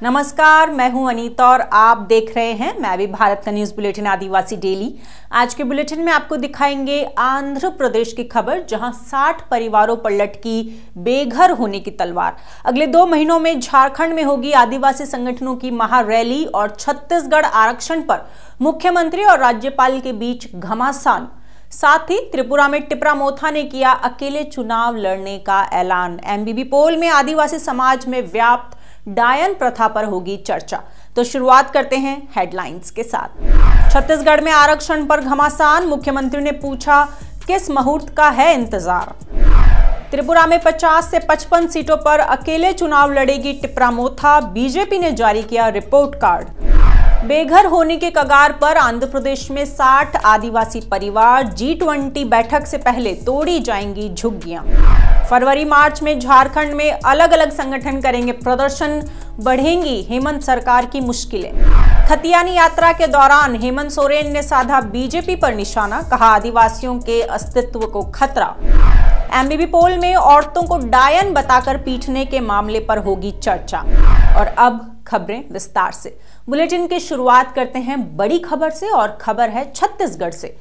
नमस्कार, मैं हूं अनीता और आप देख रहे हैं मैं भी भारत का न्यूज बुलेटिन आदिवासी डेली। आज के बुलेटिन में आपको दिखाएंगे आंध्र प्रदेश की खबर, जहां 60 परिवारों पर लटकी बेघर होने की तलवार। अगले 2 महीनों में झारखंड में होगी आदिवासी संगठनों की महारैली और छत्तीसगढ़ आरक्षण पर मुख्यमंत्री और राज्यपाल के बीच घमासान। साथ ही त्रिपुरा में टिपरा मोथा ने किया अकेले चुनाव लड़ने का ऐलान। एमबीबी पोल में आदिवासी समाज में व्याप्त डायन प्रथा पर होगी चर्चा। तो शुरुआत करते हैं हेडलाइंस के साथ। छत्तीसगढ़ में आरक्षण पर घमासान, मुख्यमंत्री ने पूछा किस मुहूर्त का है इंतजार। त्रिपुरा में 50 से 55 सीटों पर अकेले चुनाव लड़ेगी टिपरा मोथा, बीजेपी ने जारी किया रिपोर्ट कार्ड। बेघर होने के कगार पर आंध्र प्रदेश में 60 आदिवासी परिवार, G20 बैठक से पहले तोड़ी जाएंगी झुग्गियां। फरवरी मार्च में झारखंड में अलग अलग संगठन करेंगे प्रदर्शन, बढ़ेंगी हेमंत सरकार की मुश्किलें। खतियानी यात्रा के दौरान हेमंत सोरेन ने साधा बीजेपी पर निशाना, कहा आदिवासियों के अस्तित्व को खतरा। एमबीबी पोल में औरतों को डायन बताकर पीटने के मामले पर होगी चर्चा। और अब खबरें विस्तार से। बुलेटिन की शुरुआत करते हैं बड़ी खबर से और खबर है छत्तीसगढ़ से।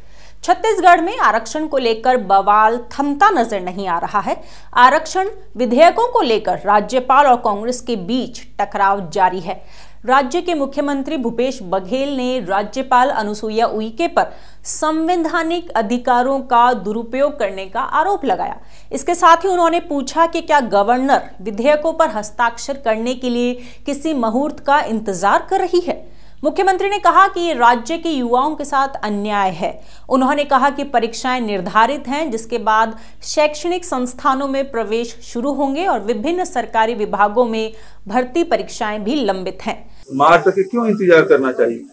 छत्तीसगढ़ में आरक्षण को लेकर बवाल थमता नजर नहीं आ रहा है। आरक्षण विधेयकों को लेकर राज्यपाल और कांग्रेस के बीच टकराव जारी है। राज्य के मुख्यमंत्री भूपेश बघेल ने राज्यपाल अनुसुईया उइके पर संवैधानिक अधिकारों का दुरुपयोग करने का आरोप लगाया। इसके साथ ही उन्होंने पूछा कि क्या गवर्नर विधेयकों पर हस्ताक्षर करने के लिए किसी मुहूर्त का इंतजार कर रही है। मुख्यमंत्री ने कहा कि ये राज्य के युवाओं के साथ अन्याय है। उन्होंने कहा कि परीक्षाएं निर्धारित हैं, जिसके बाद शैक्षणिक संस्थानों में प्रवेश शुरू होंगे और विभिन्न सरकारी विभागों में भर्ती परीक्षाएं भी लंबित हैं। मार्च तक क्यों इंतजार करना चाहिए?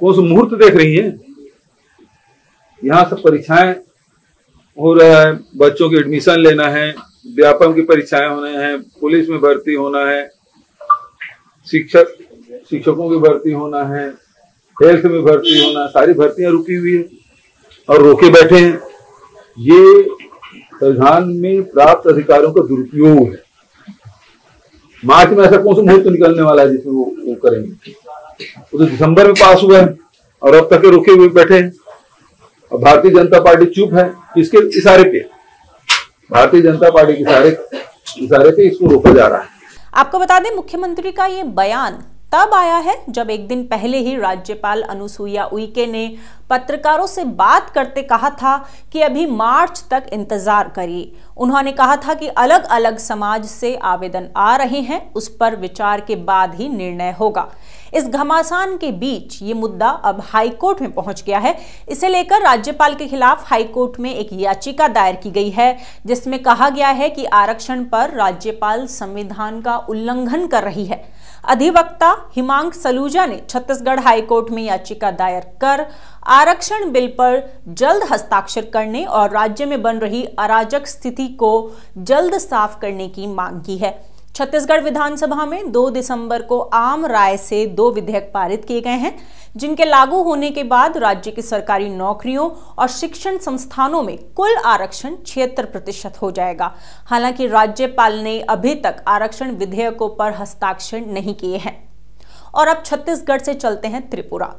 कौन सा मुहूर्त देख रही है? यहाँ सब परीक्षाएं हो रहा है, बच्चों की एडमिशन लेना है, व्यापम की परीक्षाएं होने हैं, पुलिस में भर्ती होना है, शिक्षकों की भर्ती होना है, हेल्थ में भर्ती होना, सारी भर्तियां रुकी हुई है और रोके बैठे हैं। ये संविधान में प्राप्त अधिकारों का दुरुपयोग है। मार्च में ऐसा कौन सा मुहूर्त निकलने वाला है जिसमें वो करेंगे? वो तो दिसंबर में पास हुआ है और अब तक रुके हुए बैठे हैं। और भारतीय जनता पार्टी चुप है। किसके इशारे पे? भारतीय जनता पार्टी के इशारे पे इसको रोका जा रहा है। आपको बता दें, मुख्यमंत्री का ये बयान तब आया है जब एक दिन पहले ही राज्यपाल अनुसुईया उइके ने पत्रकारों से बात करते कहा था कि अभी मार्च तक इंतजार करिए। उन्होंने कहा था कि अलग अलग समाज से आवेदन आ रहे हैं, उस पर विचार के बाद ही निर्णय होगा। इस घमासान के बीच ये मुद्दा अब हाईकोर्ट में पहुंच गया है। इसे लेकर राज्यपाल के खिलाफ हाईकोर्ट में एक याचिका दायर की गई है, जिसमें कहा गया है कि आरक्षण पर राज्यपाल संविधान का उल्लंघन कर रही है। अधिवक्ता हिमांक सलूजा ने छत्तीसगढ़ हाईकोर्ट में याचिका दायर कर आरक्षण बिल पर जल्द हस्ताक्षर करने और राज्य में बन रही अराजक स्थिति को जल्द साफ करने की मांग की है। छत्तीसगढ़ विधानसभा में 2 दिसंबर को आम राय से 2 विधेयक पारित किए गए हैं, जिनके लागू होने के बाद राज्य की सरकारी नौकरियों और शिक्षण संस्थानों में कुल आरक्षण 76% हो जाएगा। हालांकि राज्यपाल ने अभी तक आरक्षण विधेयकों पर हस्ताक्षर नहीं किए हैं। और अब छत्तीसगढ़ से चलते हैं त्रिपुरा।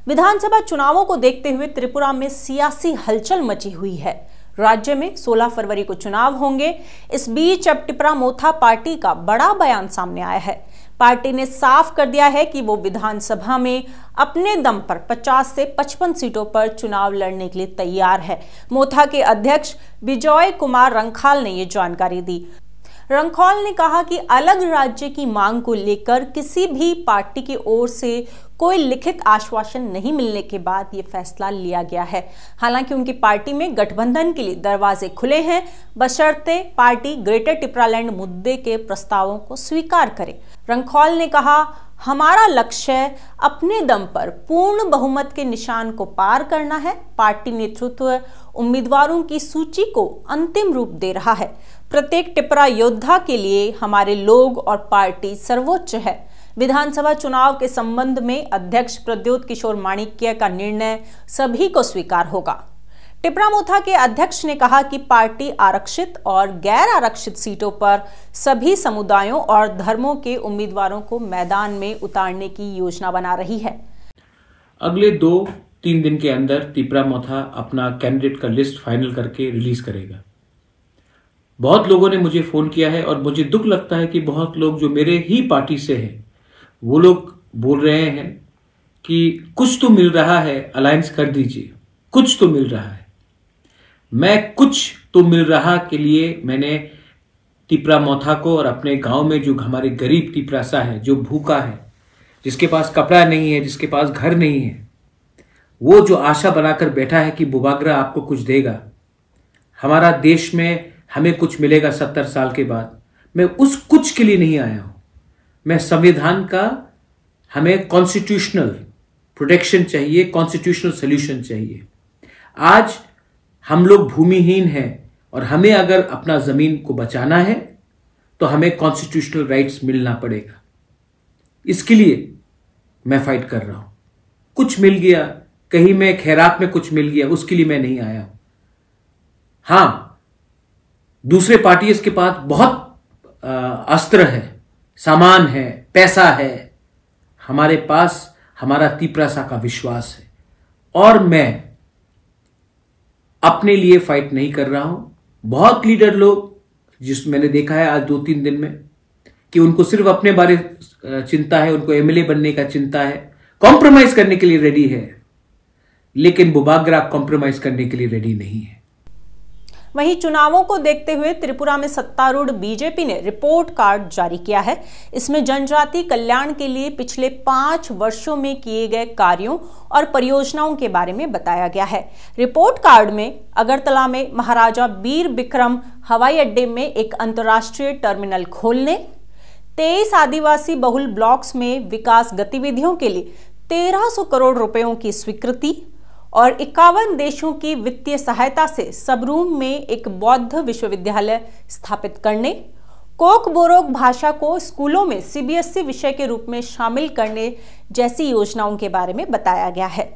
विधानसभा चुनावों को देखते हुए त्रिपुरा में सियासी हलचल मची हुई है। राज्य में 16 फरवरी को चुनाव होंगे। इस बीच अब टिपरा मोथा पार्टी का बड़ा बयान सामने आया है। पार्टी ने साफ कर दिया है कि वो विधानसभा में अपने दम पर 50 से 55 सीटों पर चुनाव लड़ने के लिए तैयार है। मोथा के अध्यक्ष विजय कुमार रंखाल ने ये जानकारी दी। रंखाल ने कहा कि अलग राज्य की मांग को लेकर किसी भी पार्टी की ओर से कोई लिखित आश्वासन नहीं मिलने के बाद ये फैसला लिया गया है। हालांकि उनकी पार्टी में गठबंधन के लिए दरवाजे खुले हैं, बशर्ते पार्टी ग्रेटर टिपरालैंड मुद्दे के प्रस्तावों को स्वीकार करे। रंखाल ने कहा, हमारा लक्ष्य अपने दम पर पूर्ण बहुमत के निशान को पार करना है। पार्टी नेतृत्व उम्मीदवारों की सूची को अंतिम रूप दे रहा है। प्रत्येक टिपरा योद्धा के लिए हमारे लोग और पार्टी सर्वोच्च है। विधानसभा चुनाव के संबंध में अध्यक्ष प्रद्योत किशोर माणिक्य का निर्णय सभी को स्वीकार होगा। टिपरामोथा के अध्यक्ष ने कहा कि पार्टी आरक्षित और गैर आरक्षित सीटों पर सभी समुदायों और धर्मों के उम्मीदवारों को मैदान में उतारने की योजना बना रही है। अगले 2-3 दिन के अंदर टिपरामोथा अपना कैंडिडेट का लिस्ट फाइनल करके रिलीज करेगा। बहुत लोगों ने मुझे फोन किया है और मुझे दुख लगता है कि बहुत लोग जो मेरे ही पार्टी से हैं वो लोग बोल रहे हैं कि कुछ तो मिल रहा है, अलायंस कर दीजिए, कुछ तो मिल रहा है। मैं कुछ तो मिल रहा के लिए मैंने टिपरामोथा को और अपने गांव में जो हमारे गरीब टिपरासा है, जो भूखा है, जिसके पास कपड़ा नहीं है, जिसके पास घर नहीं है, वो जो आशा बनाकर बैठा है कि बुबागरा आपको कुछ देगा, हमारा देश में हमें कुछ मिलेगा 70 साल के बाद, मैं उस कुछ के लिए नहीं आया हूं। मैं संविधान का, हमें कॉन्स्टिट्यूशनल प्रोटेक्शन चाहिए, कॉन्स्टिट्यूशनल सोल्यूशन चाहिए। आज हम लोग भूमिहीन हैं और हमें अगर अपना जमीन को बचाना है तो हमें कॉन्स्टिट्यूशनल राइट्स मिलना पड़ेगा। इसके लिए मैं फाइट कर रहा हूं। कुछ मिल गया, कहीं मैं खैरात में कुछ मिल गया, उसके लिए मैं नहीं आया हूं। हां, दूसरे पार्टीज के पास बहुत अस्त्र है, सामान है, पैसा है। हमारे पास हमारा टिपरासा का विश्वास है और मैं अपने लिए फाइट नहीं कर रहा हूं। बहुत लीडर लोग, जिस मैंने देखा है आज 2-3 दिन में, कि उनको सिर्फ अपने बारे चिंता है, उनको एमएलए बनने का चिंता है, कॉम्प्रोमाइज करने के लिए रेडी है, लेकिन बुबागरा कॉम्प्रोमाइज करने के लिए रेडी नहीं है। वहीं चुनावों को देखते हुए त्रिपुरा में सत्तारूढ़ बीजेपी ने रिपोर्ट कार्ड जारी किया है। इसमें जनजाति कल्याण के लिए पिछले 5 वर्षों में किए गए कार्यों और परियोजनाओं के बारे में बताया गया है। रिपोर्ट कार्ड में अगरतला में महाराजा बीर बिक्रम हवाई अड्डे में एक अंतर्राष्ट्रीय टर्मिनल खोलने, 23 आदिवासी बहुल ब्लॉक्स में विकास गतिविधियों के लिए 1300 करोड़ रुपयों की स्वीकृति और 51 देशों की वित्तीय सहायता से सबरूम में एक बौद्ध विश्वविद्यालय स्थापित करने, कोक बोरोक भाषा को स्कूलों में सीबीएसई विषय के रूप में शामिल करने जैसी योजनाओं के बारे में बताया गया है।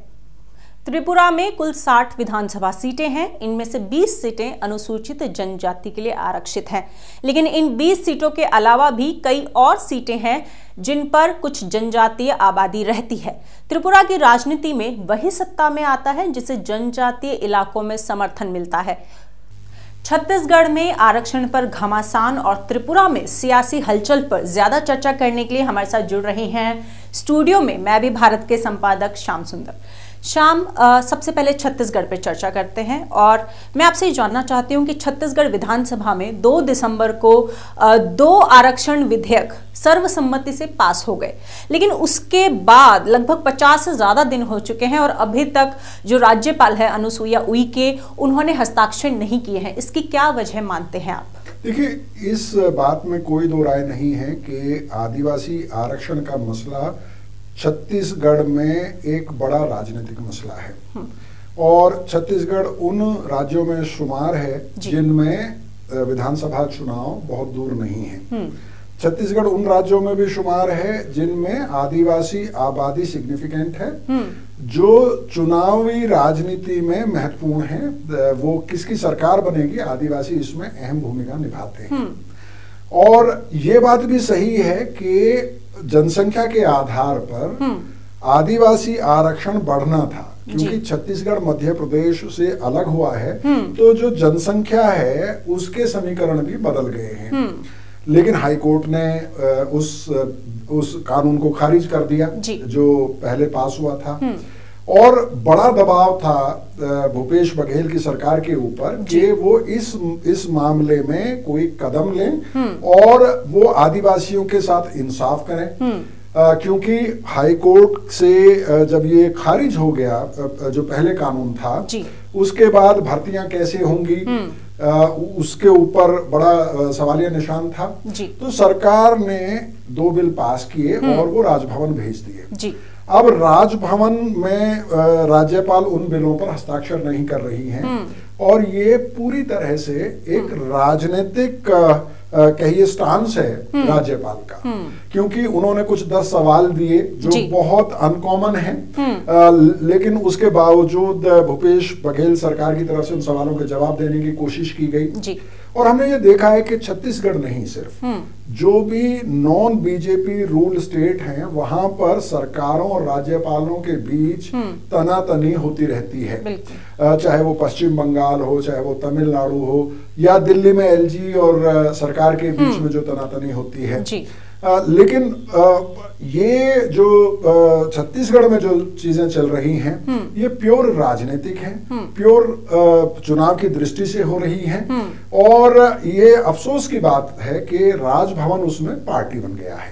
त्रिपुरा में कुल 60 विधानसभा सीटें हैं। इनमें से 20 सीटें अनुसूचित जनजाति के लिए आरक्षित हैं, लेकिन इन 20 सीटों के अलावा भी कई और सीटें हैं जिन पर कुछ जनजातीय आबादी रहती है। त्रिपुरा की राजनीति में वही सत्ता में आता है जिसे जनजातीय इलाकों में समर्थन मिलता है। छत्तीसगढ़ में आरक्षण पर घमासान और त्रिपुरा में सियासी हलचल पर ज्यादा चर्चा करने के लिए हमारे साथ जुड़ रहे हैं स्टूडियो में मैं भी भारत के संपादक श्याम सुंदर। श्याम, सबसे पहले छत्तीसगढ़ पर चर्चा करते हैं और मैं आपसे जानना चाहती हूं कि छत्तीसगढ़ विधानसभा में 2 दिसंबर को 2 आरक्षण विधेयक सर्वसम्मति से पास हो गए, लेकिन उसके बाद लगभग 50 से ज्यादा दिन हो चुके हैं और अभी तक जो राज्यपाल है अनुसुईया उइके, उन्होंने हस्ताक्षर नहीं किए हैं। इसकी क्या वजह मानते हैं आप? देखिए, इस बात में कोई दो राय नहीं है कि आदिवासी आरक्षण का मसला छत्तीसगढ़ में एक बड़ा राजनीतिक मसला है और छत्तीसगढ़ उन राज्यों में शुमार है जिनमें विधानसभा चुनाव बहुत दूर नहीं है। छत्तीसगढ़ उन राज्यों में भी शुमार है जिनमें आदिवासी आबादी सिग्निफिकेंट है, जो चुनावी राजनीति में महत्वपूर्ण है। वो किसकी सरकार बनेगी, आदिवासी इसमें अहम भूमिका निभाते हैं। और ये बात भी सही है कि जनसंख्या के आधार पर आदिवासी आरक्षण बढ़ना था, क्योंकि छत्तीसगढ़ मध्य प्रदेश से अलग हुआ है तो जो जनसंख्या है उसके समीकरण भी बदल गए हैं। लेकिन हाईकोर्ट ने उस कानून को खारिज कर दिया जो पहले पास हुआ था और बड़ा दबाव था भूपेश बघेल की सरकार के ऊपर कि वो इस मामले में कोई कदम लें और वो आदिवासियों के साथ इंसाफ करें। क्योंकि हाईकोर्ट से जब ये खारिज हो गया जो पहले कानून था, उसके बाद भर्तियां कैसे होंगी उसके ऊपर बड़ा सवालिया निशान था। तो सरकार ने 2 बिल पास किए और वो राजभवन भेज दिए। अब राजभवन में राज्यपाल उन बिलों पर हस्ताक्षर नहीं कर रही हैं और ये पूरी तरह से एक राजनीतिक कहिए स्टांस है राज्यपाल का, क्योंकि उन्होंने कुछ 10 सवाल दिए जो बहुत अनकॉमन है, लेकिन उसके बावजूद भूपेश बघेल सरकार की तरफ से उन सवालों के जवाब देने की कोशिश की गई। और हमने ये देखा है कि छत्तीसगढ़ नहीं, सिर्फ जो भी नॉन बीजेपी रूल स्टेट हैं वहां पर सरकारों और राज्यपालों के बीच तनातनी होती रहती है, चाहे वो पश्चिम बंगाल हो, चाहे वो तमिलनाडु हो, या दिल्ली में एलजी और सरकार के बीच में जो तनातनी होती है। लेकिन ये जो छत्तीसगढ़ में जो चीजें चल रही हैं ये प्योर राजनीतिक है, प्योर चुनाव की दृष्टि से हो रही हैं, और ये अफसोस की बात है कि राजभवन उसमें पार्टी बन गया है।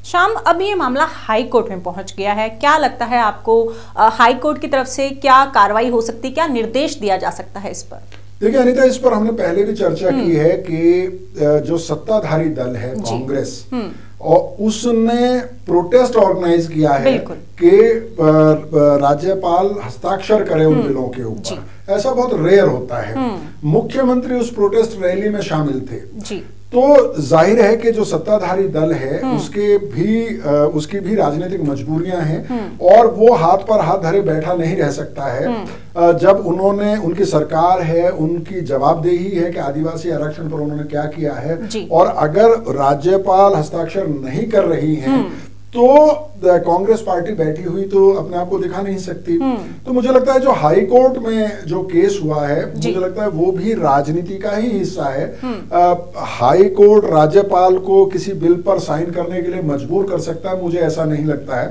श्याम, अब ये मामला हाई कोर्ट में पहुंच गया है, क्या लगता है आपको हाई कोर्ट की तरफ से क्या कार्रवाई हो सकती है, क्या निर्देश दिया जा सकता है इस पर? देखिए अनीता, इस पर हमने पहले भी चर्चा की है कि जो सत्ताधारी दल है कांग्रेस, और उसने प्रोटेस्ट ऑर्गेनाइज किया है कि राज्यपाल हस्ताक्षर करे उन बिलों के ऊपर। ऐसा बहुत रेयर होता है। मुख्यमंत्री उस प्रोटेस्ट रैली में शामिल थे, तो जाहिर है कि जो सत्ताधारी दल है उसकी भी राजनीतिक मजबूरियां हैं, और वो हाथ पर हाथ धरे बैठा नहीं रह सकता है। जब उन्होंने, उनकी सरकार है, उनकी जवाबदेही है कि आदिवासी आरक्षण पर उन्होंने क्या किया है, और अगर राज्यपाल हस्ताक्षर नहीं कर रही हैं तो कांग्रेस पार्टी बैठी हुई तो अपने आप को दिखा नहीं सकती। तो मुझे लगता है जो हाई कोर्ट में जो केस हुआ है, मुझे लगता है वो भी राजनीति का ही हिस्सा है। हाई कोर्ट राज्यपाल को किसी बिल पर साइन करने के लिए मजबूर कर सकता है, मुझे ऐसा नहीं लगता है।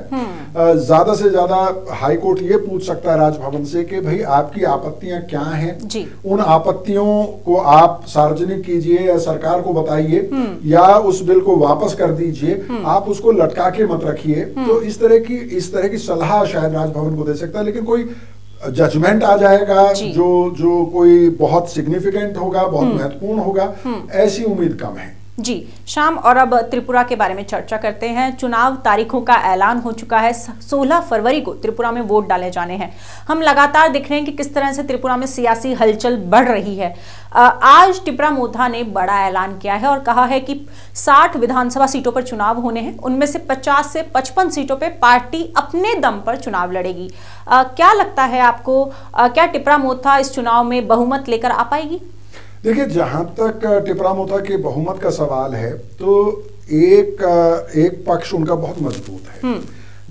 ज्यादा से ज्यादा हाई कोर्ट ये पूछ सकता है राजभवन से कि भाई आपकी आपत्तियां क्या हैं, उन आपत्तियों को आप सार्वजनिक कीजिए या सरकार को बताइए, या उस बिल को वापस कर दीजिए, आप उसको लटका के मत रखिए। तो इस तरह की सलाह शायद राजभवन को दे सकता है, लेकिन कोई जजमेंट आ जाएगा जो कोई बहुत सिग्निफिकेंट होगा, बहुत महत्वपूर्ण होगा, ऐसी उम्मीद कम है। जी श्याम, और अब त्रिपुरा के बारे में चर्चा करते हैं। चुनाव तारीखों का ऐलान हो चुका है, 16 फरवरी को त्रिपुरा में वोट डाले जाने हैं। हम लगातार देख रहे हैं कि किस तरह से त्रिपुरा में सियासी हलचल बढ़ रही है। आज टिपरा मोथा ने बड़ा ऐलान किया है और कहा है कि 60 विधानसभा सीटों पर चुनाव होने हैं, उनमें से 50 से 55 सीटों पर पार्टी अपने दम पर चुनाव लड़ेगी। क्या लगता है आपको, क्या टिपरा मोथा इस चुनाव में बहुमत लेकर आ पाएगी? देखिए, जहां तक टिपरा मोथा के बहुमत का सवाल है तो एक पक्ष उनका बहुत मजबूत है।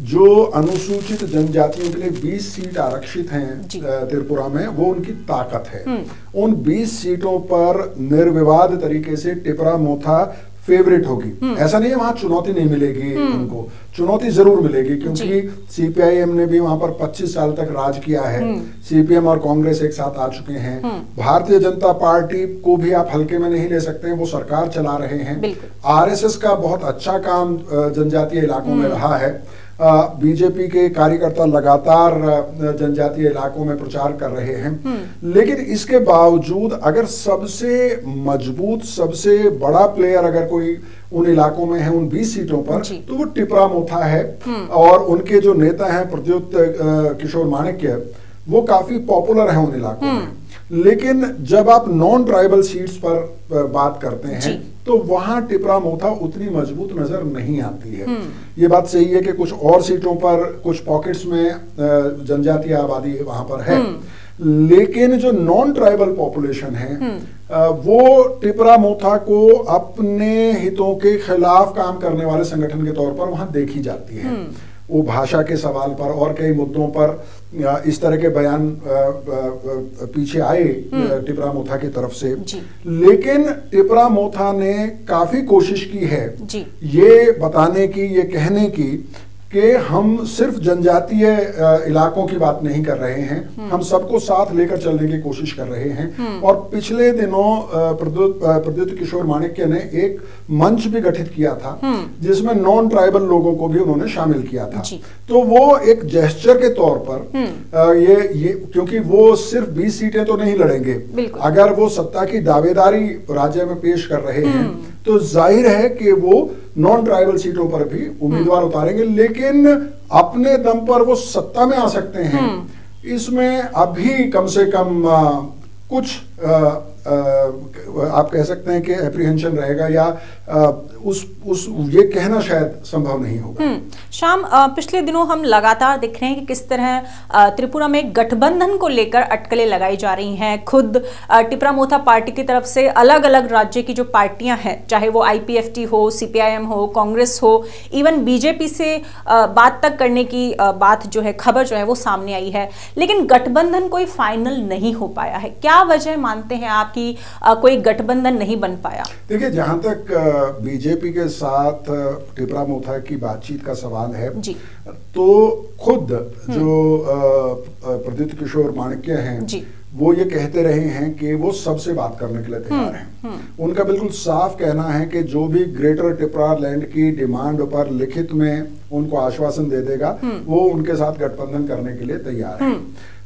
जो अनुसूचित जनजातियों के लिए 20 सीट आरक्षित हैं त्रिपुरा में, वो उनकी ताकत है। उन 20 सीटों पर निर्विवाद तरीके से टिपरा मोथा फेवरेट होगी। ऐसा नहीं है वहां चुनौती नहीं मिलेगी, उनको चुनौती जरूर मिलेगी, क्योंकि सीपीआईएम ने भी वहां पर 25 साल तक राज किया है। सीपीएम और कांग्रेस एक साथ आ चुके हैं। भारतीय जनता पार्टी को भी आप हल्के में नहीं ले सकते हैं, वो सरकार चला रहे हैं। आरएसएस का बहुत अच्छा काम जनजातीय इलाकों में रहा है। बीजेपी के कार्यकर्ता लगातार जनजातीय इलाकों में प्रचार कर रहे हैं, लेकिन इसके बावजूद अगर सबसे मजबूत, सबसे बड़ा प्लेयर अगर कोई उन इलाकों में है, उन 20 सीटों पर, तो वो टिपरा मोथा है। और उनके जो नेता हैं प्रद्युत किशोर माणिक्य, वो काफी पॉपुलर है उन इलाकों में। लेकिन जब आप नॉन ट्राइबल सीट्स पर बात करते हैं तो वहां टिपरा मोथा उतनी मजबूत नजर नहीं आती है। ये बात सही है कि कुछ और सीटों पर, कुछ पॉकेट्स में जनजातीय आबादी वहां पर है, लेकिन जो नॉन ट्राइबल पॉपुलेशन है वो टिपरा मोथा को अपने हितों के खिलाफ काम करने वाले संगठन के तौर पर वहां देखी जाती है। वो भाषा के सवाल पर और कई मुद्दों पर इस तरह के बयान पीछे आए टिपरा मोथा की तरफ से, लेकिन टिपरा मोथा ने काफी कोशिश की है ये बताने की, ये कहने की कि हम सिर्फ जनजातीय इलाकों की बात नहीं कर रहे हैं, हम सबको साथ लेकर चलने की कोशिश कर रहे हैं। और पिछले दिनों प्रद्युत किशोर माणिक्य ने एक मंच भी गठित किया था जिसमें नॉन ट्राइबल लोगों को भी उन्होंने शामिल किया था। तो वो एक जेस्चर के तौर पर ये क्योंकि वो सिर्फ 20 सीटें तो नहीं लड़ेंगे, अगर वो सत्ता की दावेदारी राज्य में पेश कर रहे हैं तो जाहिर है कि वो नॉन ट्राइबल सीटों पर भी उम्मीदवार उतारेंगे, लेकिन अपने दम पर वो सत्ता में आ सकते हैं, इसमें अभी कम से कम कुछ आप कह सकते हैं कि एप्रीहेंशन रहेगा या ये कहना शायद संभव नहीं होगा। श्याम, पिछले दिनों हम लगातार देख रहे हैं कि किस तरह त्रिपुरा में गठबंधन को लेकर अटकलें लगाई जा रही हैं। खुद टिपरा मोथा पार्टी की तरफ से अलग अलग राज्य की जो पार्टियां हैं, चाहे वो IPFT हो, CPIM हो, कांग्रेस हो, इवन बीजेपी से बात तक करने की बात जो है, खबर जो है वो सामने आई है, लेकिन गठबंधन कोई फाइनल नहीं हो पाया है। क्या वजह मानते हैं आप कि कोई गठबंधन नहीं बन पाया? देखिए, जहां तक बीजेपी के साथ टिपरा मोथा की बातचीत का सवाल है जी, तो खुद जो प्रद्युत किशोर माणिक्य हैं जी, वो ये कहते रहे हैं कि वो सबसे बात करने के लिए तैयार हैं। उनका बिल्कुल साफ कहना है कि जो भी ग्रेटर टिपरा लैंड की डिमांड पर लिखित में उनको आश्वासन दे देगा, वो उनके साथ गठबंधन करने के लिए तैयार है।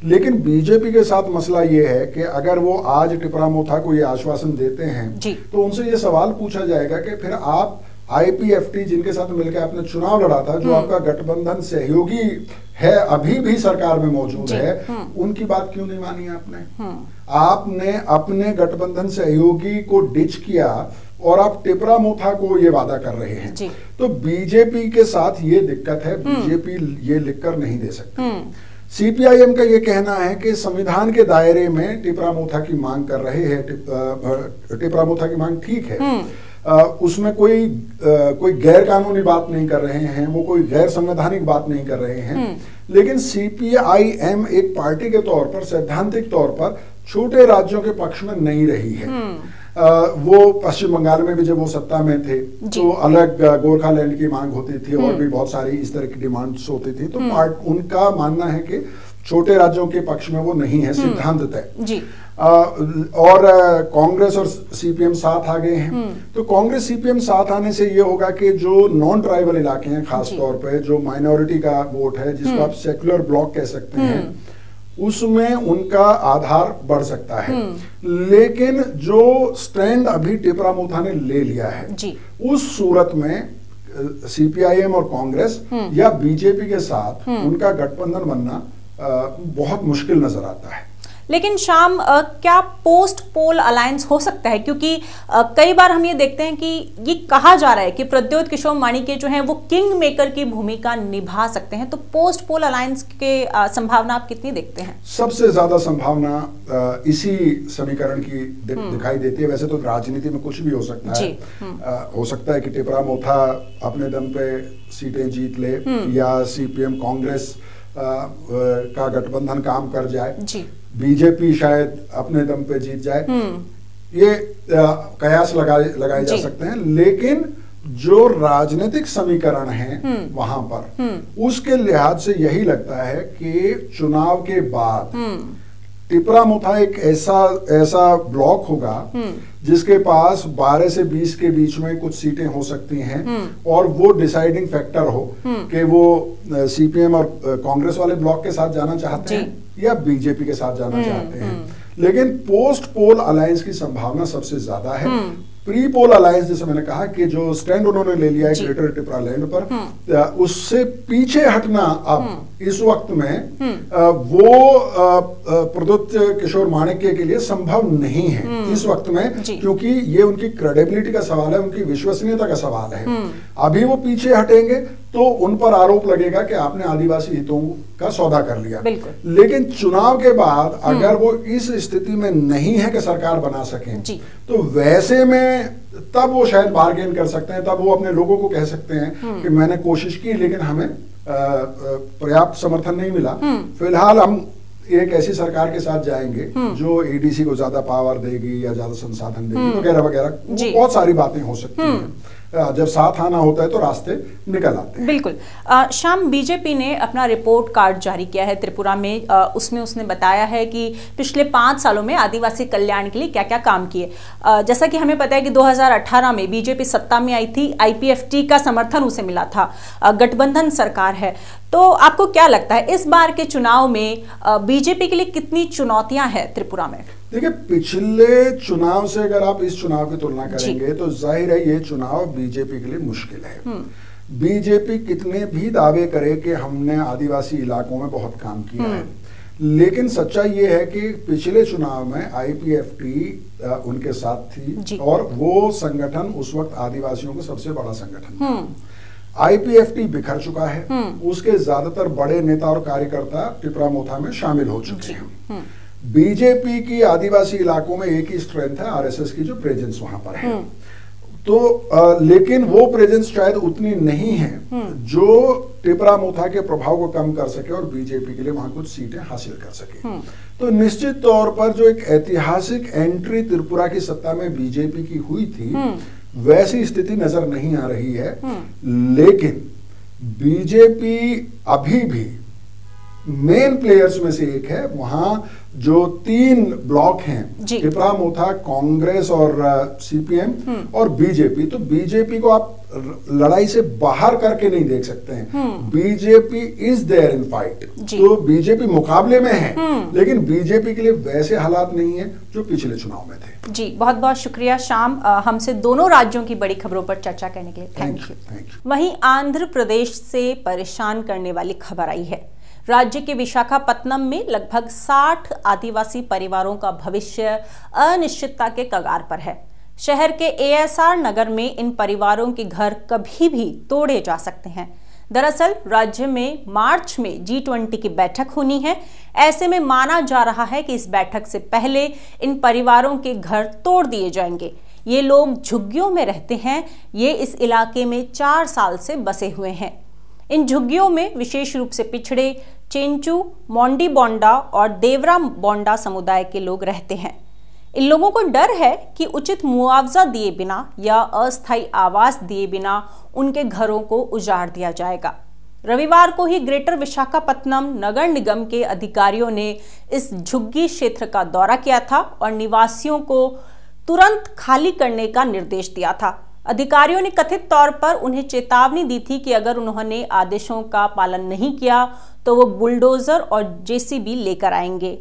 लेकिन बीजेपी के साथ मसला ये है कि अगर वो आज टिपरा मोथा को ये आश्वासन देते हैं तो उनसे ये सवाल पूछा जाएगा कि फिर आप IPFT जिनके साथ मिलकर आपने चुनाव लड़ा था, जो आपका गठबंधन सहयोगी है, अभी भी सरकार में मौजूद है, उनकी बात क्यों नहीं मानी आपने? आपने अपने गठबंधन सहयोगी को डिच किया और आप टिपरा मोथा को ये वादा कर रहे हैं। तो बीजेपी के साथ ये दिक्कत है, बीजेपी ये लिखकर नहीं दे सकती। CPIM का ये कहना है कि संविधान के दायरे में टिपरा मोथा की मांग कर रहे हैं, टिपरा मोथा की मांग ठीक है, उसमें कोई गैर कानूनी बात नहीं कर रहे हैं, वो कोई गैर संवैधानिक बात नहीं कर रहे हैं। लेकिन CPIM एक पार्टी के तौर पर, सैद्धांतिक तौर पर छोटे राज्यों के पक्ष में नहीं रही है। वो पश्चिम बंगाल में भी जब वो सत्ता में थे तो अलग गोरखालैंड की मांग होती थी और भी बहुत सारी इस तरह की डिमांड्स होती थी। तो उनका मानना है कि छोटे राज्यों के पक्ष में वो नहीं है सिद्धांततः। और कांग्रेस और CPM साथ आ गए हैं। तो कांग्रेस CPM साथ आने से ये होगा कि जो नॉन ट्राइबल इलाके हैं, खास तौर पे जो माइनॉरिटी का वोट है, जिसको आप सेक्युलर ब्लॉक कह सकते हैं, उसमें उनका आधार बढ़ सकता है। लेकिन जो स्टैंड अभी टिपरा मोथा ने ले लिया है, उस सूरत में CPIM और कांग्रेस या बीजेपी के साथ उनका गठबंधन बनना बहुत मुश्किल नजर आता है। लेकिन श्याम, क्या पोस्ट पोल अलायंस हो सकता है? क्योंकि कई बार हम ये देखते हैं कि ये कहा जा रहा है कि प्रद्युत किशोर माणिक्य जो हैं वो किंग मेकर की भूमिका निभा सकते हैं। तो पोस्ट पोल अलायंस के संभावना आप कितनी देखते हैं? सबसे ज्यादा संभावना इसी समीकरण की दिखाई देती है। वैसे तो राजनीति में कुछ भी हो सकता है। हो सकता है कि टिपरा मोथा अपने दम पे सीटें जीत ले, या CPM कांग्रेस का गठबंधन काम कर जाए, बीजेपी शायद अपने दम पे जीत जाए। ये कयास लगाए जा सकते हैं। लेकिन जो राजनीतिक समीकरण है वहां पर, उसके लिहाज से यही लगता है कि चुनाव के बाद टिपरा मोथा एक ऐसा ब्लॉक होगा जिसके पास 12 से 20 के बीच में कुछ सीटें हो सकती हैं, और वो डिसाइडिंग फैक्टर हो कि वो CPM और कांग्रेस वाले ब्लॉक के साथ जाना चाहते हैं या बीजेपी के साथ जाना चाहते हैं। लेकिन पोस्ट पोल अलायंस की संभावना सबसे ज्यादा है। प्री पोल अलायंस, जैसे मैंने कहा कि जो स्टैंड उन्होंने ले लिया है ग्रेटर टिपरा लैंड पर, उससे पीछे हटना अब इस वक्त में वो प्रद्युत किशोर माणिक्य के लिए संभव नहीं है इस वक्त में, क्योंकि ये उनकी क्रेडिबिलिटी का सवाल है, उनकी विश्वसनीयता का सवाल है। अभी वो पीछे हटेंगे तो उन पर आरोप लगेगा कि आपने आदिवासी हितों का सौदा कर लिया। लेकिन चुनाव के बाद अगर वो इस स्थिति में नहीं है कि सरकार बना सकें, तो वैसे में तब वो शायद बार्गेन कर सकते हैं। तब वो अपने लोगों को कह सकते हैं कि मैंने कोशिश की लेकिन हमें पर्याप्त समर्थन नहीं मिला, फिलहाल हम एक ऐसी सरकार के साथ जाएंगे जो ADC को ज्यादा पावर देगी या ज्यादा संसाधन देगी, वगैरह वगैरह। बहुत सारी बातें हो सकती हैं। जब साथ आना होता है तो रास्ते निकल आते हैं। बिल्कुल। शाम, बीजेपी ने अपना रिपोर्ट कार्ड जारी किया है त्रिपुरा में। उसमें उसने बताया है कि पिछले 5 सालों में आदिवासी कल्याण के लिए क्या क्या काम किए। जैसा कि हमें पता है कि 2018 में बीजेपी सत्ता में आई थी, IPFT का समर्थन उसे मिला था, गठबंधन सरकार है। तो आपको क्या लगता है इस बार के चुनाव में बीजेपी के लिए कितनी चुनौतियां हैं त्रिपुरा में? देखिए, पिछले चुनाव से अगर आप इस चुनाव की तुलना करेंगे तो जाहिर है ये चुनाव बीजेपी के लिए मुश्किल है। बीजेपी कितने भी दावे करे कि हमने आदिवासी इलाकों में बहुत काम किया है, लेकिन सच्चाई ये है कि पिछले चुनाव में आईपीएफटी उनके साथ थी और वो संगठन उस वक्त आदिवासियों का सबसे बड़ा संगठन था। आईपीएफटी बिखर चुका है, उसके ज्यादातर बड़े नेता और कार्यकर्ता टिपरा मोथा में शामिल हो चुके हैं। बीजेपी की आदिवासी इलाकों में एक ही स्ट्रेंथ है, आरएसएस की जो प्रेजेंस वहां पर है। तो लेकिन वो प्रेजेंस शायद उतनी नहीं है जो टिपरा मोथा के प्रभाव को कम कर सके और बीजेपी के लिए वहां कुछ सीटें हासिल कर सके। तो निश्चित तौर पर जो एक ऐतिहासिक एंट्री त्रिपुरा की सत्ता में बीजेपी की हुई थी, वैसी स्थिति नजर नहीं आ रही है। लेकिन बीजेपी अभी भी मेन प्लेयर्स में से एक है। वहां जो 3 ब्लॉक हैं, टिपरा मोथा, कांग्रेस और सीपीएम और बीजेपी, तो बीजेपी को आप लड़ाई से बाहर करके नहीं देख सकते हैं। BJP is there in fight. तो बीजेपी मुकाबले में है, लेकिन बीजेपी के लिए वैसे हालात नहीं है जो पिछले चुनाव में थे। जी, बहुत बहुत शुक्रिया श्याम, हमसे दोनों राज्यों की बड़ी खबरों पर चर्चा करने के लिए। Thank you. वहीं आंध्र प्रदेश से परेशान करने वाली खबर आई है। राज्य के विशाखापत्तनम में लगभग 60 आदिवासी परिवारों का भविष्य अनिश्चितता के कगार पर है। शहर के एएसआर नगर में इन परिवारों के घर कभी भी तोड़े जा सकते हैं। दरअसल राज्य में मार्च में G20 की बैठक होनी है। ऐसे में माना जा रहा है कि इस बैठक से पहले इन परिवारों के घर तोड़ दिए जाएंगे। ये लोग झुग्गियों में रहते हैं। ये इस इलाके में 4 साल से बसे हुए हैं। इन झुग्गियों में विशेष रूप से पिछड़े चेंचू, मोंडी बोंडा और देवरा बोंडा समुदाय के लोग रहते हैं। इन लोगों को डर है कि उचित मुआवजा दिए बिना या अस्थायी आवास दिए बिना उनके घरों को उजाड़ दिया जाएगा। रविवार को ही ग्रेटर विशाखापत्तनम नगर निगम के अधिकारियों ने इस झुग्गी क्षेत्र का दौरा किया था और निवासियों को तुरंत खाली करने का निर्देश दिया था। अधिकारियों ने कथित तौर पर उन्हें चेतावनी दी थी कि अगर उन्होंने आदेशों का पालन नहीं किया तो वो बुलडोजर और जेसीबी लेकर आएंगे।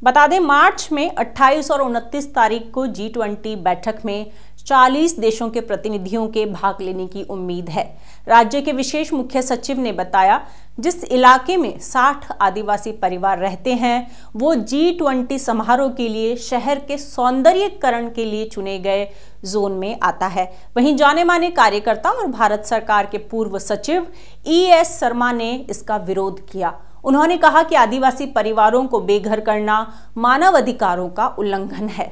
बता दें, मार्च में 28 और 29 तारीख को G20 बैठक में 40 देशों के प्रतिनिधियों के भाग लेने की उम्मीद है। राज्य के विशेष मुख्य सचिव ने बताया, जिस इलाके में 60 आदिवासी परिवार रहते हैं वो G20 समारोह के लिए शहर के सौंदर्यीकरण के लिए चुने गए जोन में आता है। वहीं जाने माने कार्यकर्ता और भारत सरकार के पूर्व सचिव ES शर्मा ने इसका विरोध किया। उन्होंने कहा कि आदिवासी परिवारों को बेघर करना मानव अधिकारों का उल्लंघन है।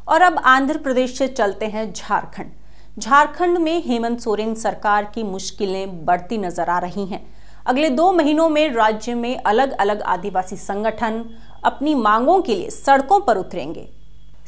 और अब आंध्र प्रदेश से चलते हैं झारखंड। झारखंड में हेमंत सोरेन सरकार की मुश्किलें बढ़ती नजर आ रही हैं। अगले 2 महीनों में राज्य में अलग अलग आदिवासी संगठन अपनी मांगों के लिए सड़कों पर उतरेंगे।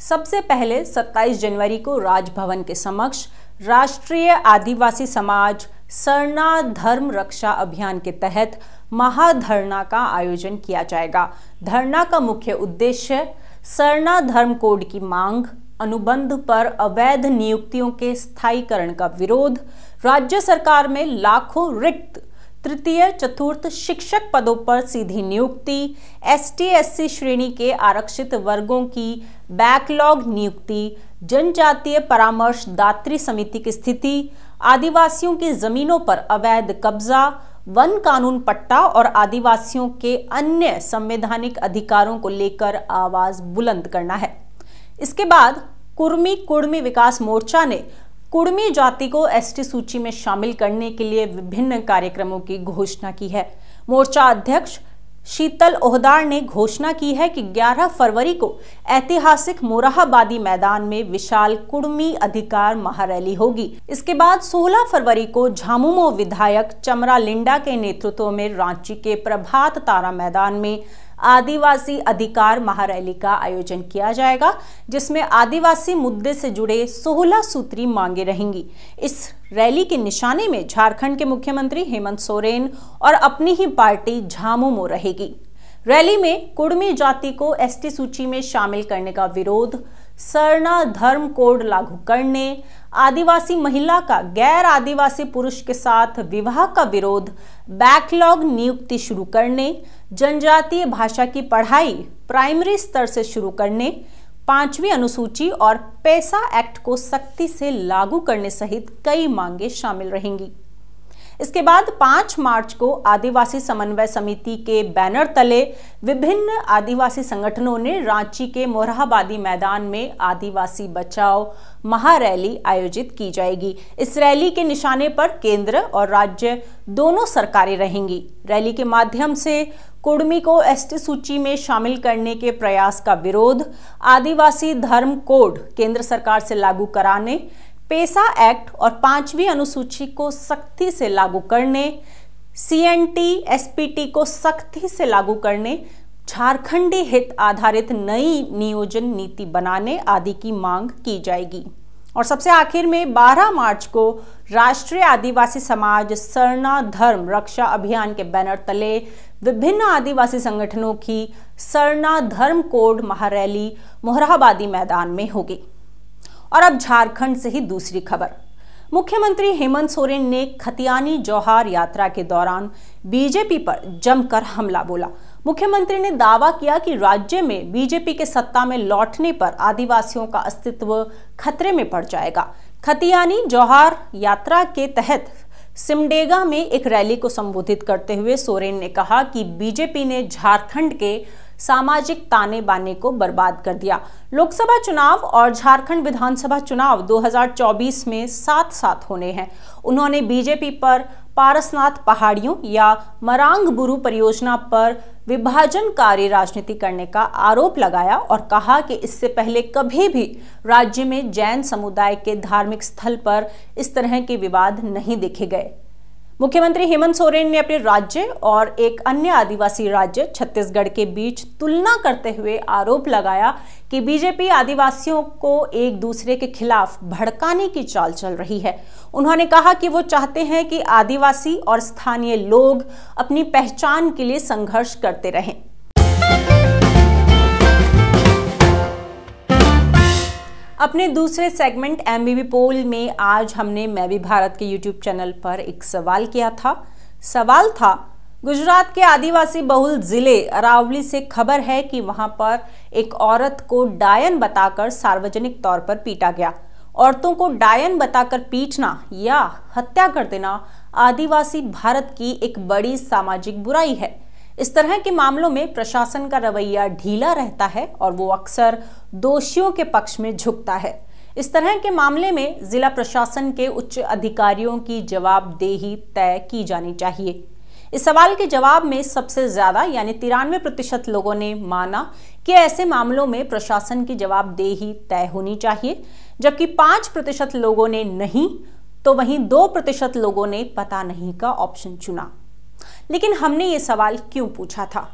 सबसे पहले 27 जनवरी को राजभवन के समक्ष राष्ट्रीय आदिवासी समाज सरना धर्म रक्षा अभियान के तहत महाधरना का आयोजन किया जाएगा। धरना का मुख्य उद्देश्य सरना धर्म कोड की मांग, अनुबंध पर अवैध नियुक्तियों के स्थायीकरण का विरोध, राज्य सरकार में लाखों रिक्त तृतीय चतुर्थ शिक्षक पदों पर सीधी नियुक्ति, ST/SC श्रेणी के आरक्षित वर्गों की बैकलॉग नियुक्ति, जनजातीय परामर्श दात्री समिति की स्थिति, आदिवासियों की जमीनों पर अवैध कब्जा, वन कानून पट्टा और आदिवासियों के अन्य संवैधानिक अधिकारों को लेकर आवाज बुलंद करना है। इसके बाद कुर्मी विकास मोर्चा ने कुर्मी जाति को ST सूची में शामिल करने के लिए विभिन्न कार्यक्रमों की घोषणा की है। मोर्चा अध्यक्ष शीतल ओहदार ने घोषणा की है कि 11 फरवरी को ऐतिहासिक मोरहाबादी मैदान में विशाल कुर्मी अधिकार महारैली होगी। इसके बाद 16 फरवरी को झामुमो विधायक चमरा लिंडा के नेतृत्व में रांची के प्रभात तारा मैदान में आदिवासी अधिकार महारैली का आयोजन किया जाएगा, जिसमें आदिवासी मुद्दे से जुड़े 16 सूत्री मांगे रहेंगी। इस रैली के निशाने में झारखंड के मुख्यमंत्री हेमंत सोरेन और अपनी ही पार्टी झामुमो रहेगी। रैली में कुर्मी जाति को ST सूची में शामिल करने का विरोध, सरना धर्म कोड लागू करने, आदिवासी महिला का गैर आदिवासी पुरुष के साथ विवाह का विरोध, बैकलॉग नियुक्ति शुरू करने, जनजातीय भाषा की पढ़ाई प्राइमरी स्तर से शुरू करने, 5वीं अनुसूची और पैसा एक्ट को सख्ती से लागू करने सहित कई मांगे शामिल रहेंगी। इसके बाद 5 मार्च को आदिवासी समन्वय समिति के बैनर तले विभिन्न आदिवासी संगठनों ने रांची के मोरहाबादी मैदान में आदिवासी बचाओ महारैली आयोजित की जाएगी। इस रैली के निशाने पर केंद्र और राज्य दोनों सरकारें रहेंगी। रैली के माध्यम से कुर्मी को एसटी सूची में शामिल करने के प्रयास का विरोध, आदिवासी धर्म कोड केंद्र सरकार से लागू कराने, पेसा एक्ट और 5वीं अनुसूची को सख्ती से लागू करने, सीएनटी एसपीटी को सख्ती से लागू करने, झारखंडी हित आधारित नई नियोजन नीति बनाने आदि की मांग की जाएगी। और सबसे आखिर में 12 मार्च को राष्ट्रीय आदिवासी समाज सरना धर्म रक्षा अभियान के बैनर तले विभिन्न आदिवासी संगठनों की सरना धर्म कोड महारैली मोरहाबादी मैदान में होगी। और अब झारखंड से ही दूसरी खबर। मुख्यमंत्री हेमंत सोरेन ने खतियानी जौहार यात्रा के दौरान बीजेपी पर जमकर हमला बोला। मुख्यमंत्री ने दावा किया कि राज्य में बीजेपी के सत्ता में लौटने पर आदिवासियों का अस्तित्व खतरे में पड़ जाएगा। खतियानी जौहार यात्रा के तहत सिमडेगा में एक रैली को संबोधित करते हुए सोरेन ने कहा कि बीजेपी ने झारखंड के सामाजिक ताने बाने को बर्बाद कर दिया। लोकसभा चुनाव और झारखंड विधानसभा चुनाव 2024 में साथ साथ होने हैं। उन्होंने बीजेपी पर पारसनाथ पहाड़ियों या मरांगबुरु परियोजना पर विभाजनकारी राजनीति करने का आरोप लगाया और कहा कि इससे पहले कभी भी राज्य में जैन समुदाय के धार्मिक स्थल पर इस तरह के विवाद नहीं देखे गए। मुख्यमंत्री हेमंत सोरेन ने अपने राज्य और एक अन्य आदिवासी राज्य छत्तीसगढ़ के बीच तुलना करते हुए आरोप लगाया कि बीजेपी आदिवासियों को एक दूसरे के खिलाफ भड़काने की चाल चल रही है। उन्होंने कहा कि वो चाहते हैं कि आदिवासी और स्थानीय लोग अपनी पहचान के लिए संघर्ष करते रहें। अपने दूसरे सेगमेंट एमबीबी पोल में आज हमने मैं भी भारत के यूट्यूब चैनल पर एक सवाल किया था। सवाल था, गुजरात के आदिवासी बहुल जिले अरावली से खबर है कि वहां पर एक औरत को डायन बताकर सार्वजनिक तौर पर पीटा गया। औरतों को डायन बताकर पीटना या हत्या कर देना आदिवासी भारत की एक बड़ी सामाजिक बुराई है। इस तरह के मामलों में प्रशासन का रवैया ढीला रहता है और वो अक्सर दोषियों के पक्ष में झुकता है। इस तरह के मामले में जिला प्रशासन के उच्च अधिकारियों की जवाबदेही तय की जानी चाहिए। इस सवाल के जवाब में सबसे ज्यादा यानी 93% लोगों ने माना कि ऐसे मामलों में प्रशासन की जवाबदेही तय होनी चाहिए, जबकि 5% लोगों ने नहीं, तो वहीं 2% लोगों ने पता नहीं का ऑप्शन चुना। लेकिन हमने ये सवाल क्यों पूछा था?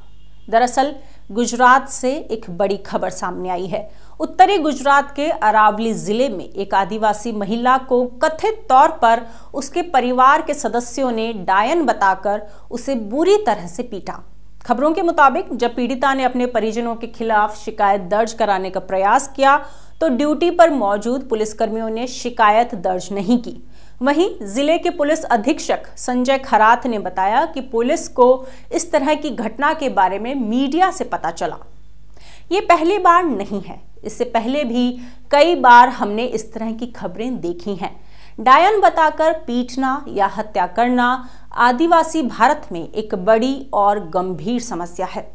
दरअसल गुजरात से एक बड़ी खबर सामने आई है। उत्तरी गुजरात के अरावली जिले में एक आदिवासी महिला को कथित तौर पर उसके परिवार के सदस्यों ने डायन बताकर उसे बुरी तरह से पीटा। खबरों के मुताबिक जब पीड़िता ने अपने परिजनों के खिलाफ शिकायत दर्ज कराने का प्रयास किया तो ड्यूटी पर मौजूद पुलिसकर्मियों ने शिकायत दर्ज नहीं की। वहीं जिले के पुलिस अधीक्षक संजय खरात ने बताया कि पुलिस को इस तरह की घटना के बारे में मीडिया से पता चला। ये पहली बार नहीं है, इससे पहले भी कई बार हमने इस तरह की खबरें देखी हैं। डायन बताकर पीटना या हत्या करना आदिवासी भारत में एक बड़ी और गंभीर समस्या है।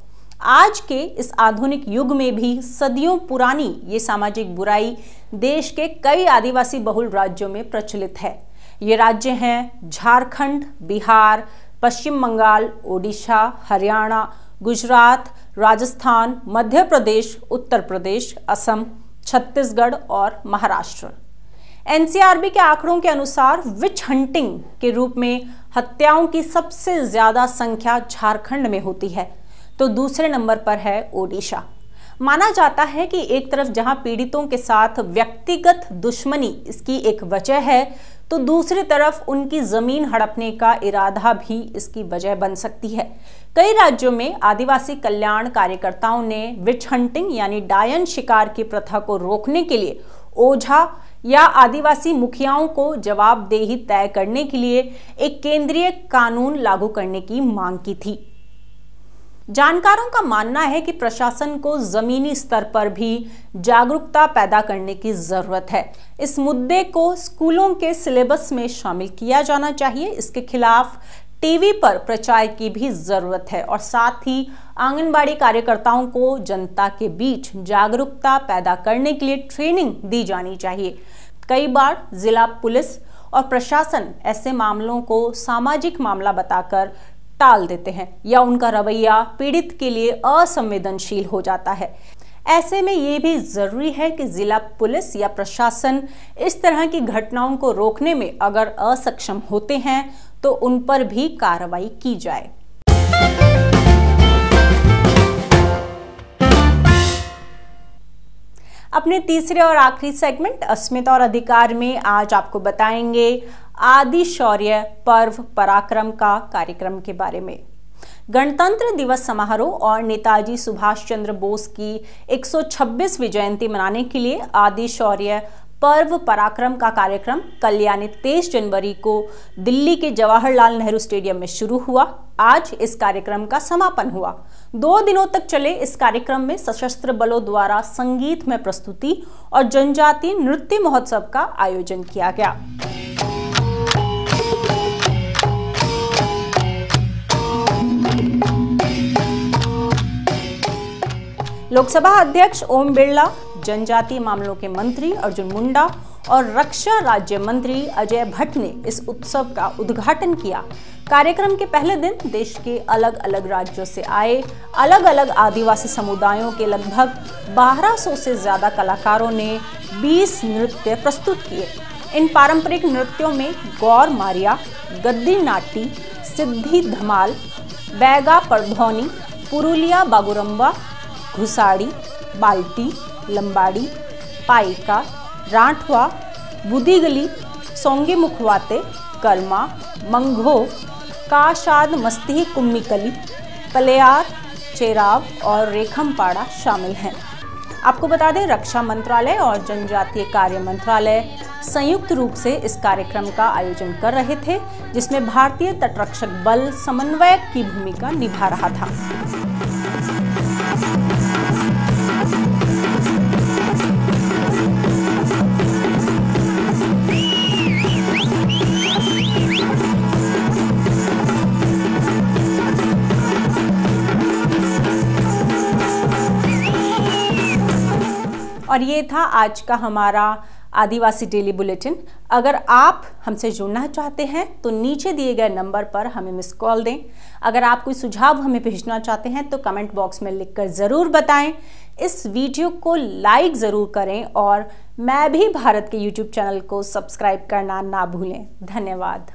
आज के इस आधुनिक युग में भी सदियों पुरानी ये सामाजिक बुराई देश के कई आदिवासी बहुल राज्यों में प्रचलित है। ये राज्य हैं झारखंड, बिहार, पश्चिम बंगाल, ओडिशा, हरियाणा, गुजरात, राजस्थान, मध्य प्रदेश, उत्तर प्रदेश, असम, छत्तीसगढ़ और महाराष्ट्र। एनसीआरबी के आंकड़ों के अनुसार विच हंटिंग के रूप में हत्याओं की सबसे ज्यादा संख्या झारखंड में होती है, तो दूसरे नंबर पर है ओडिशा। माना जाता है कि एक तरफ जहां पीड़ितों के साथ व्यक्तिगत दुश्मनी इसकी एक वजह है, तो दूसरी तरफ उनकी जमीन हड़पने का इरादा भी इसकी वजह बन सकती है। कई राज्यों में आदिवासी कल्याण कार्यकर्ताओं ने विच हंटिंग यानी डायन शिकार की प्रथा को रोकने के लिए ओझा या आदिवासी मुखियाओं को जवाबदेही तय करने के लिए एक केंद्रीय कानून लागू करने की मांग की थी। जानकारों का मानना है कि प्रशासन को जमीनी स्तर पर भी जागरूकता पैदा करने की जरूरत है। इस मुद्दे को स्कूलों के सिलेबस में शामिल किया जाना चाहिए। इसके खिलाफ टीवी पर प्रचार की भी जरूरत है और साथ ही आंगनबाड़ी कार्यकर्ताओं को जनता के बीच जागरूकता पैदा करने के लिए ट्रेनिंग दी जानी चाहिए। कई बार जिला पुलिस और प्रशासन ऐसे मामलों को सामाजिक मामला बताकर टाल देते हैं या उनका रवैया पीड़ित के लिए असंवेदनशील हो जाता है। ऐसे में ये भी जरूरी है कि जिला पुलिस या प्रशासन इस तरह की घटनाओं को रोकने में अगर असक्षम होते हैं तो उन पर भी कार्रवाई की जाए। अपने तीसरे और आखिरी सेगमेंट अस्मिता और अधिकार में आज आपको बताएंगे आदि शौर्य पर्व पराक्रम का कार्यक्रम के बारे में। गणतंत्र दिवस समारोह और नेताजी सुभाष चंद्र बोस की 126वीं जयंती मनाने के लिए आदि शौर्य पर्व पराक्रम का कार्यक्रम कल यानी 23 जनवरी को दिल्ली के जवाहरलाल नेहरू स्टेडियम में शुरू हुआ। आज इस कार्यक्रम का समापन हुआ। 2 दिनों तक चले इस कार्यक्रम में सशस्त्र बलों द्वारा संगीतमय प्रस्तुति और जनजातीय नृत्य महोत्सव का आयोजन किया गया। लोकसभा अध्यक्ष ओम बिरला, जनजातीय मामलों के मंत्री अर्जुन मुंडा और रक्षा राज्य मंत्री अजय भट्ट ने इस उत्सव का उद्घाटन किया। कार्यक्रम के पहले दिन देश के अलग अलग राज्यों से आए अलग अलग आदिवासी समुदायों के लगभग 1200 से ज्यादा कलाकारों ने 20 नृत्य प्रस्तुत किए। इन पारंपरिक नृत्यों में गौर मारिया, गद्दी नाटी, सिद्धि धमाल, बैगा परधौनी, पुरुलिया बागुरम्बा, घुसाड़ी, बाल्टी, लंबाड़ी, पाइका, राठवा, बुदिगली, सोंगे मुखवाते, कर्मा, मंघो, काशाद मस्ती कुम्मीकली, पलेयार, चेराव और रेखमपाड़ा शामिल हैं। आपको बता दें, रक्षा मंत्रालय और जनजातीय कार्य मंत्रालय संयुक्त रूप से इस कार्यक्रम का आयोजन कर रहे थे, जिसमें भारतीय तटरक्षक बल समन्वयक की भूमिका निभा रहा था। और ये था आज का हमारा आदिवासी डेली बुलेटिन। अगर आप हमसे जुड़ना चाहते हैं तो नीचे दिए गए नंबर पर हमें मिस कॉल दें। अगर आप कोई सुझाव हमें भेजना चाहते हैं तो कमेंट बॉक्स में लिखकर ज़रूर बताएं। इस वीडियो को लाइक ज़रूर करें और मैं भी भारत के YouTube चैनल को सब्सक्राइब करना ना भूलें। धन्यवाद।